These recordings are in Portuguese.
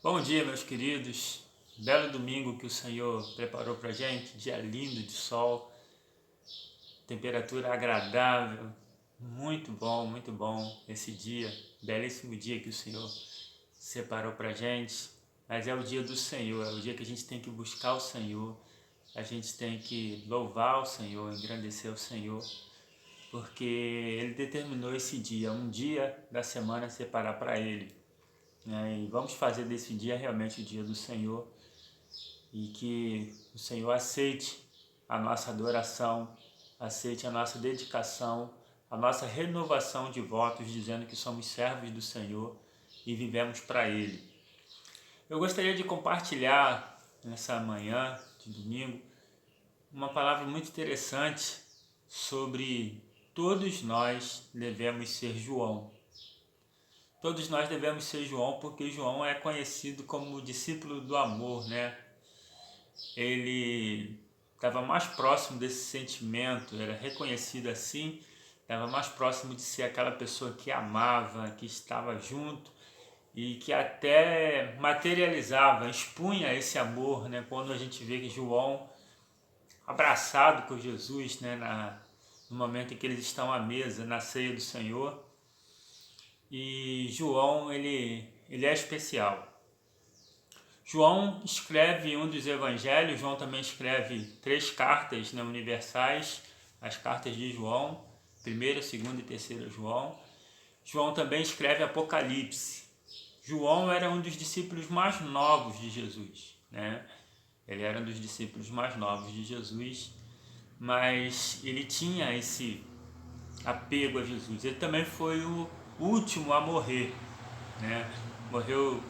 Bom dia, meus queridos. Belo domingo que o Senhor preparou para gente, dia lindo de sol, temperatura agradável, muito bom esse dia, belíssimo dia que o Senhor separou para gente. Mas é o dia do Senhor, é o dia que a gente tem que buscar o Senhor, a gente tem que louvar o Senhor, engrandecer o Senhor, porque Ele determinou esse dia, um dia da semana separar para Ele, né? E vamos fazer desse dia realmente o dia do Senhor e que o Senhor aceite a nossa adoração, aceite a nossa dedicação, a nossa renovação de votos, dizendo que somos servos do Senhor e vivemos para Ele. Eu gostaria de compartilhar nessa manhã de domingo uma palavra muito interessante sobre todos nós devemos ser João. Todos nós devemos ser João porque João é conhecido como o discípulo do amor, né? Ele estava mais próximo desse sentimento, era reconhecido assim, estava mais próximo de ser aquela pessoa que amava, que estava junto e que até materializava, expunha esse amor, né? Quando a gente vê que João abraçado por Jesus, né? No momento em que eles estão à mesa, na ceia do Senhor, e João ele é especial. João escreve um dos evangelhos. João também escreve 3 cartas, né, universais, as cartas de João, 1ª, 2ª e 3ª João. João também escreve Apocalipse. João era um dos discípulos mais novos de Jesus, né? Ele era um dos discípulos mais novos de Jesus, mas ele tinha esse apego a Jesus. Ele também foi o último a morrer, né? Morreu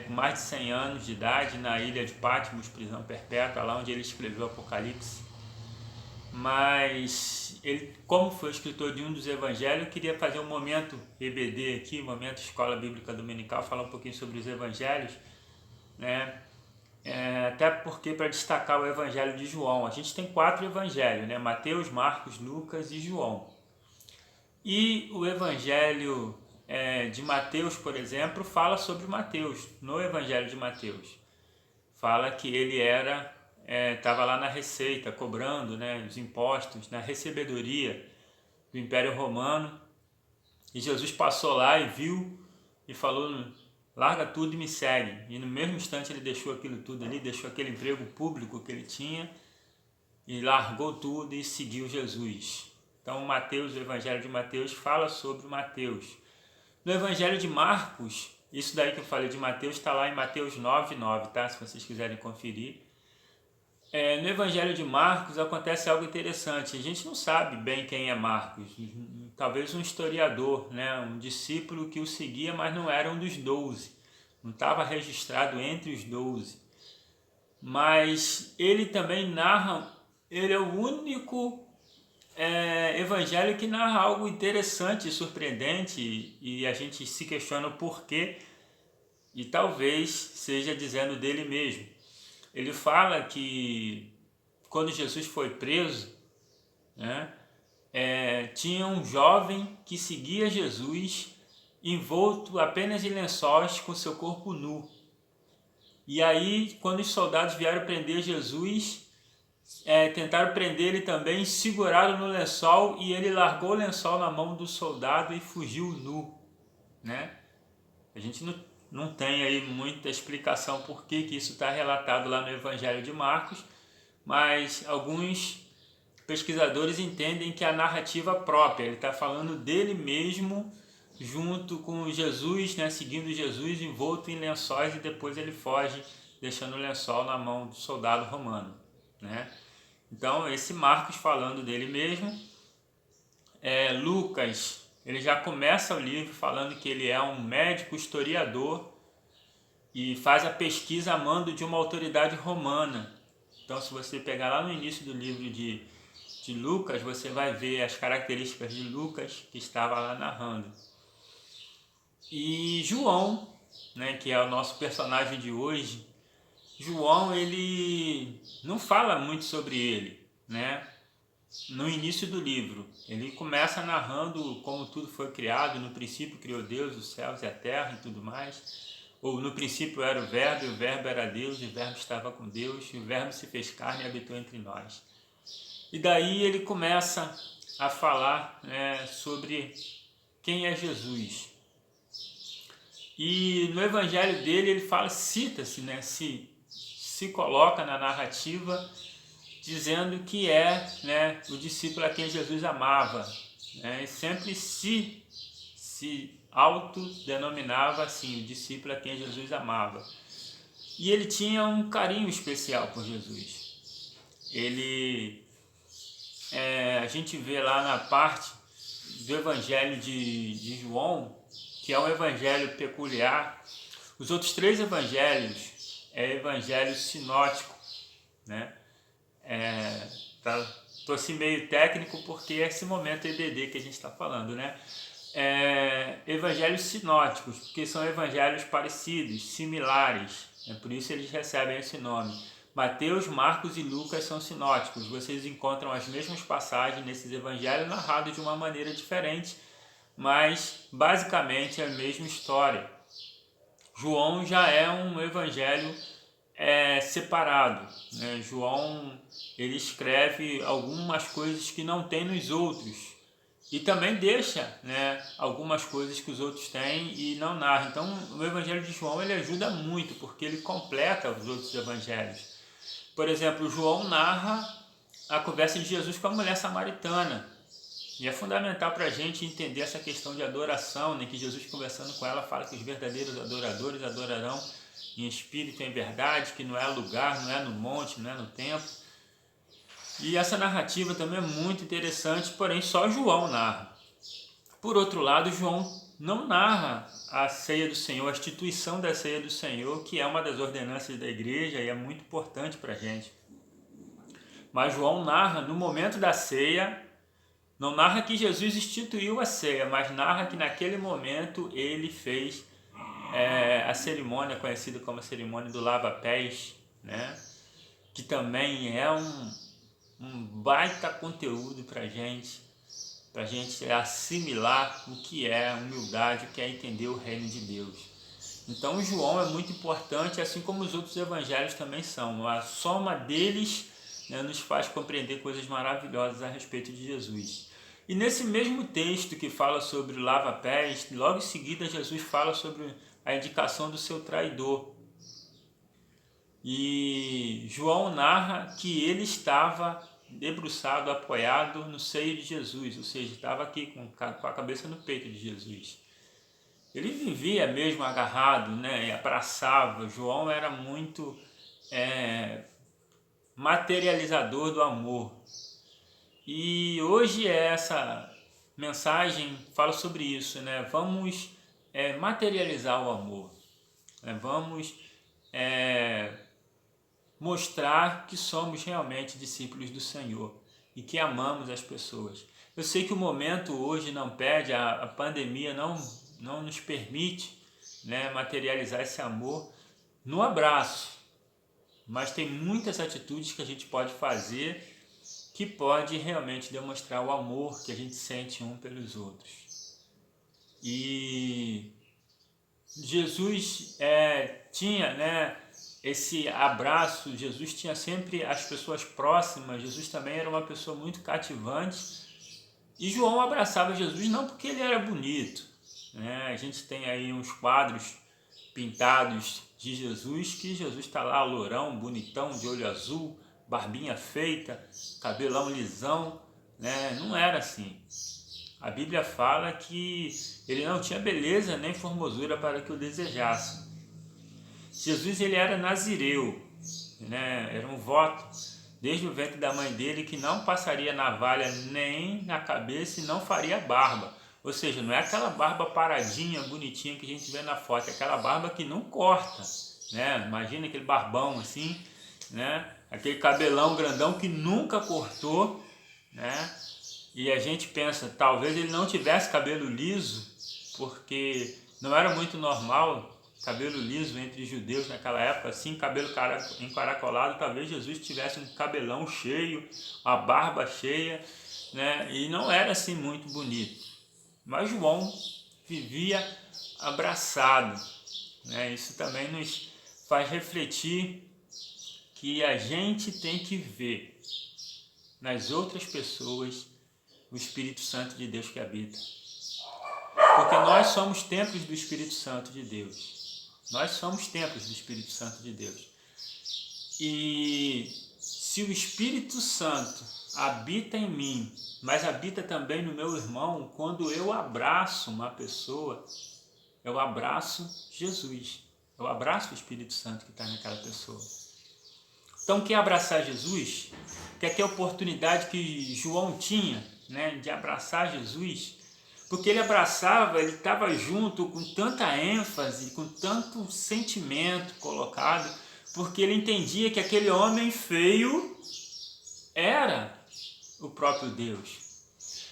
com mais de 100 anos de idade na ilha de Patmos, prisão perpétua, lá onde ele escreveu Apocalipse. Mas ele, como foi escritor de um dos evangelhos, eu queria fazer um momento EBD aqui, momento Escola Bíblica Dominical, falar um pouquinho sobre os evangelhos, né? Até porque para destacar o evangelho de João, a gente tem 4 evangelhos, né? Mateus, Marcos, Lucas e João. E o evangelho de Mateus, por exemplo, fala sobre Mateus, no evangelho de Mateus. Fala que ele estava lá na receita, cobrando, né, os impostos, na recebedoria do Império Romano. E Jesus passou lá e viu e falou: larga tudo e me segue. E no mesmo instante ele deixou aquilo tudo ali, deixou aquele emprego público que ele tinha e largou tudo e seguiu Jesus. Então Mateus, o evangelho de Mateus fala sobre Mateus. No evangelho de Marcos, isso daí que eu falei de Mateus está lá em Mateus 9:9, tá? Se vocês quiserem conferir. No evangelho de Marcos acontece algo interessante. A gente não sabe bem quem é Marcos. Talvez um historiador, né? Um discípulo que o seguia, mas não era um dos 12. Não estava registrado entre os 12. Mas ele também narra, ele é o único evangelho que narra algo interessante e surpreendente, e a gente se questiona o porquê, e talvez seja dizendo dele mesmo. Ele fala que quando Jesus foi preso, né, tinha um jovem que seguia Jesus envolto apenas em lençóis com seu corpo nu. E aí, quando os soldados vieram prender Jesus, tentaram prender ele também, seguraram no lençol e ele largou o lençol na mão do soldado e fugiu nu, né? A gente não tem aí muita explicação por que isso está relatado lá no Evangelho de Marcos, mas alguns pesquisadores entendem que é a narrativa própria, ele está falando dele mesmo junto com Jesus, né, seguindo Jesus envolto em lençóis, e depois ele foge deixando o lençol na mão do soldado romano, né? Então esse Marcos falando dele mesmo. Lucas, ele já começa o livro falando que ele é um médico historiador e faz a pesquisa a mando de uma autoridade romana. Então, se você pegar lá no início do livro de Lucas, você vai ver as características de Lucas, que estava lá narrando. E João, né, que é o nosso personagem de hoje, João, ele não fala muito sobre ele, né? No início do livro, ele começa narrando como tudo foi criado. No princípio criou Deus os céus e a terra e tudo mais. ou no princípio era o Verbo era Deus, e o Verbo estava com Deus, e o Verbo se fez carne e habitou entre nós. E daí ele começa a falar, né, sobre quem é Jesus. E no evangelho dele ele fala, cita-se, né, se coloca na narrativa dizendo que é, né, o discípulo a quem Jesus amava, né, e sempre se autodenominava assim, o discípulo a quem Jesus amava. E ele tinha um carinho especial por Jesus. A gente vê lá na parte do evangelho de João, que é um evangelho peculiar. Os outros 3 evangelhos é evangelho sinótico, né? Tô assim meio técnico porque é esse momento EBD que a gente está falando, né? Evangelhos sinóticos, porque são evangelhos parecidos, similares, por isso eles recebem esse nome. Mateus, Marcos e Lucas são sinóticos. Vocês encontram as mesmas passagens nesses evangelhos narrados de uma maneira diferente, mas basicamente é a mesma história. João já é um evangelho separado, né? João ele escreve algumas coisas que não tem nos outros e também deixa, né, algumas coisas que os outros têm e não narra. Então o evangelho de João ele ajuda muito porque ele completa os outros evangelhos. Por exemplo, João narra a conversa de Jesus com a mulher samaritana. E é fundamental para a gente entender essa questão de adoração, né? Que Jesus, conversando com ela, fala que os verdadeiros adoradores adorarão em espírito e em verdade, que não é lugar, não é no monte, não é no templo. E essa narrativa também é muito interessante, porém só João narra. Por outro lado, João não narra a ceia do Senhor, a instituição da ceia do Senhor, que é uma das ordenanças da igreja e é muito importante para a gente. Mas João narra no momento da ceia, não narra que Jesus instituiu a ceia, mas narra que naquele momento ele fez a cerimônia conhecida como a cerimônia do lava-pés, né? Que também é um baita conteúdo para a gente assimilar o que é humildade, o que é entender o reino de Deus. Então João é muito importante, assim como os outros evangelhos também são. A soma deles, né, nos faz compreender coisas maravilhosas a respeito de Jesus. E nesse mesmo texto que fala sobre o lava-pés, logo em seguida Jesus fala sobre a indicação do seu traidor. E João narra que ele estava debruçado, apoiado no seio de Jesus, ou seja, estava aqui com a cabeça no peito de Jesus. Ele vivia mesmo agarrado, né, e abraçava. João era muito materializador do amor. E hoje essa mensagem fala sobre isso, né? Vamos materializar o amor, né? Vamos mostrar que somos realmente discípulos do Senhor e que amamos as pessoas. Eu sei que o momento hoje não pede, a pandemia não nos permite, né, materializar esse amor no abraço, mas tem muitas atitudes que a gente pode fazer que pode realmente demonstrar o amor que a gente sente um pelos outros. E Jesus tinha, né, esse abraço, Jesus tinha sempre as pessoas próximas, Jesus também era uma pessoa muito cativante, e João abraçava Jesus não porque ele era bonito, né? A gente tem aí uns quadros pintados de Jesus, que Jesus está lá lourão, bonitão, de olho azul, barbinha feita, cabelão lisão, né? Não era assim. A Bíblia fala que ele não tinha beleza nem formosura para que o desejasse. Jesus ele era nazireu, né? Era um voto desde o ventre da mãe dele que não passaria navalha nem na cabeça e não faria barba. Ou seja, não é aquela barba paradinha, bonitinha que a gente vê na foto, é aquela barba que não corta, né? Imagina aquele barbão assim, né? Aquele cabelão grandão que nunca cortou, né? E a gente pensa, talvez ele não tivesse cabelo liso, porque não era muito normal cabelo liso entre judeus naquela época, assim, cabelo encaracolado. Talvez Jesus tivesse um cabelão cheio, a barba cheia, né? E não era assim muito bonito. Mas João vivia abraçado. né? Isso também nos faz refletir que a gente tem que ver nas outras pessoas o Espírito Santo de Deus que habita. Porque nós somos templos do Espírito Santo de Deus. Nós somos templos do Espírito Santo de Deus. E se o Espírito Santo habita em mim, mas habita também no meu irmão, quando eu abraço uma pessoa, eu abraço Jesus. Eu abraço o Espírito Santo que está naquela pessoa. Então, quer abraçar Jesus? Quer ter a oportunidade que João tinha, né, de abraçar Jesus? Porque ele abraçava, ele estava junto com tanta ênfase, com tanto sentimento colocado, porque ele entendia que aquele homem feio era o próprio Deus.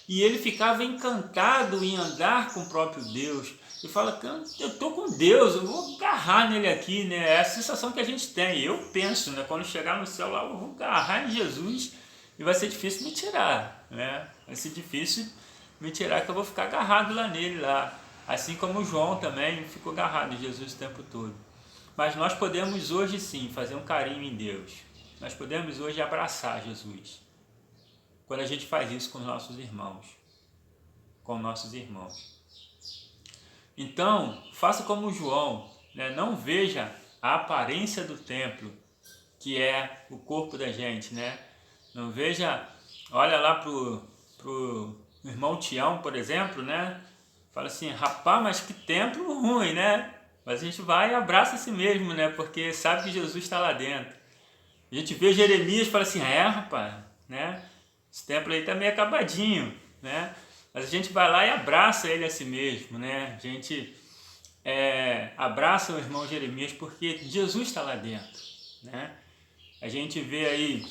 E ele ficava encantado em andar com o próprio Deus. E fala, eu estou com Deus, eu vou agarrar nele aqui, né? É a sensação que a gente tem. Eu penso, né? Quando chegar no céu lá, eu vou agarrar em Jesus e vai ser difícil me tirar, né? Vai ser difícil me tirar, que eu vou ficar agarrado lá nele, lá. Assim como o João também ficou agarrado em Jesus o tempo todo. Mas nós podemos hoje sim fazer um carinho em Deus. Nós podemos hoje abraçar Jesus. Quando a gente faz isso com os nossos irmãos. Com nossos irmãos. Então, faça como o João, né? Não veja a aparência do templo, que é o corpo da gente, né? Não veja, olha lá pro irmão Tião, por exemplo, né? Fala assim, rapaz, mas que templo ruim, né? Mas a gente vai e abraça a si mesmo, né? Porque sabe que Jesus está lá dentro. A gente vê Jeremias e fala assim, rapaz, né? Esse templo aí tá meio acabadinho, né? Mas a gente vai lá e abraça ele a si mesmo, né? A gente abraça o irmão Jeremias porque Jesus está lá dentro, né? A gente vê aí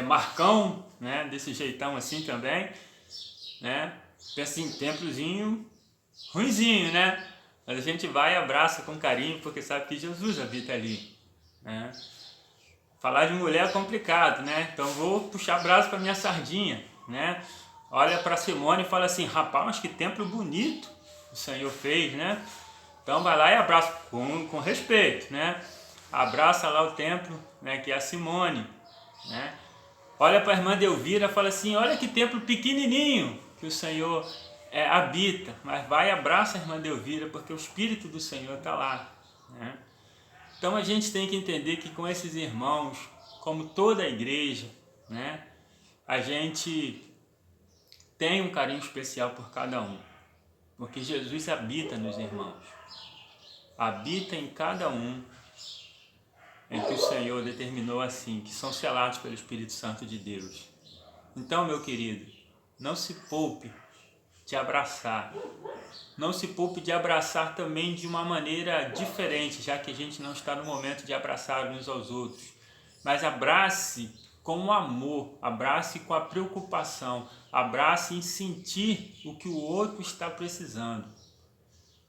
Marcão, né? Desse jeitão assim também, né? Pensa em templozinho ruinzinho, né? Mas a gente vai e abraça com carinho porque sabe que Jesus habita ali, né? Falar de mulher é complicado, né? Então vou puxar braço para minha sardinha, né? Olha para Simone e fala assim, rapaz, mas que templo bonito o Senhor fez, né? Então vai lá e abraça com respeito, né? Abraça lá o templo, né? Que é a Simone, né? Olha para a irmã Delvira e fala assim, olha que templo pequenininho que o Senhor habita. Mas vai e abraça a irmã Delvira porque o Espírito do Senhor está lá, né? Então a gente tem que entender que com esses irmãos, como toda a igreja, né? A gente tem um carinho especial por cada um, porque Jesus habita nos irmãos, habita em cada um em que o Senhor determinou assim, que são selados pelo Espírito Santo de Deus. Então, meu querido, não se poupe de abraçar, não se poupe de abraçar também de uma maneira diferente, já que a gente não está no momento de abraçar uns aos outros, mas abrace com amor, abrace com a preocupação, abrace em sentir o que o outro está precisando.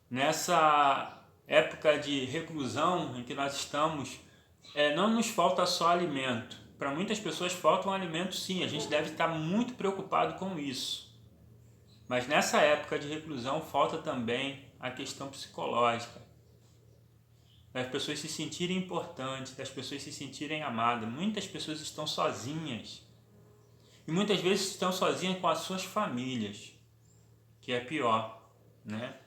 Nessa época de reclusão em que nós estamos, não nos falta só alimento. Para muitas pessoas falta um alimento sim, a gente deve estar muito preocupado com isso. Mas nessa época de reclusão falta também a questão psicológica. Das pessoas se sentirem importantes, das pessoas se sentirem amadas. Muitas pessoas estão sozinhas. E muitas vezes estão sozinhas com as suas famílias, que é pior, né?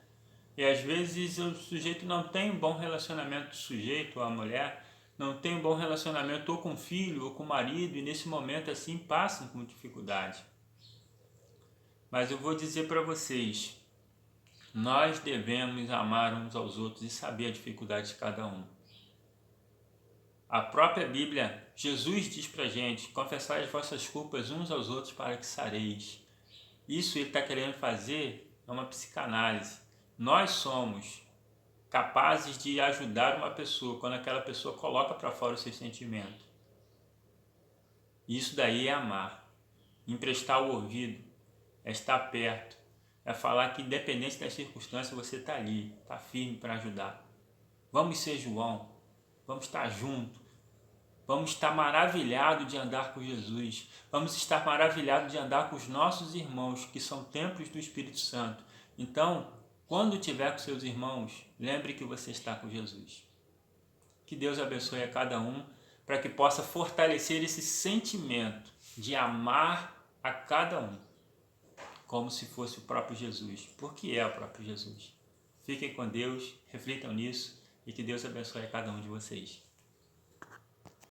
E às vezes o sujeito não tem um bom relacionamento, o sujeito ou a mulher, não tem um bom relacionamento ou com o filho ou com o marido, e nesse momento assim passam com dificuldade. Mas eu vou dizer para vocês, nós devemos amar uns aos outros e saber a dificuldade de cada um. A própria Bíblia, Jesus diz para a gente, confessai as vossas culpas uns aos outros para que sareis. Isso ele está querendo fazer é uma psicanálise. Nós somos capazes de ajudar uma pessoa quando aquela pessoa coloca para fora o seu sentimento. Isso daí é amar, emprestar o ouvido, é estar perto, é falar que independente das circunstâncias você está ali, está firme para ajudar. Vamos ser João, vamos estar juntos, vamos estar maravilhados de andar com Jesus, vamos estar maravilhados de andar com os nossos irmãos que são templos do Espírito Santo. Então, Quando estiver com seus irmãos, lembre que você está com Jesus. Que Deus abençoe a cada um, para que possa fortalecer esse sentimento de amar a cada um, como se fosse o próprio Jesus, porque é o próprio Jesus. Fiquem com Deus, reflitam nisso e que Deus abençoe a cada um de vocês.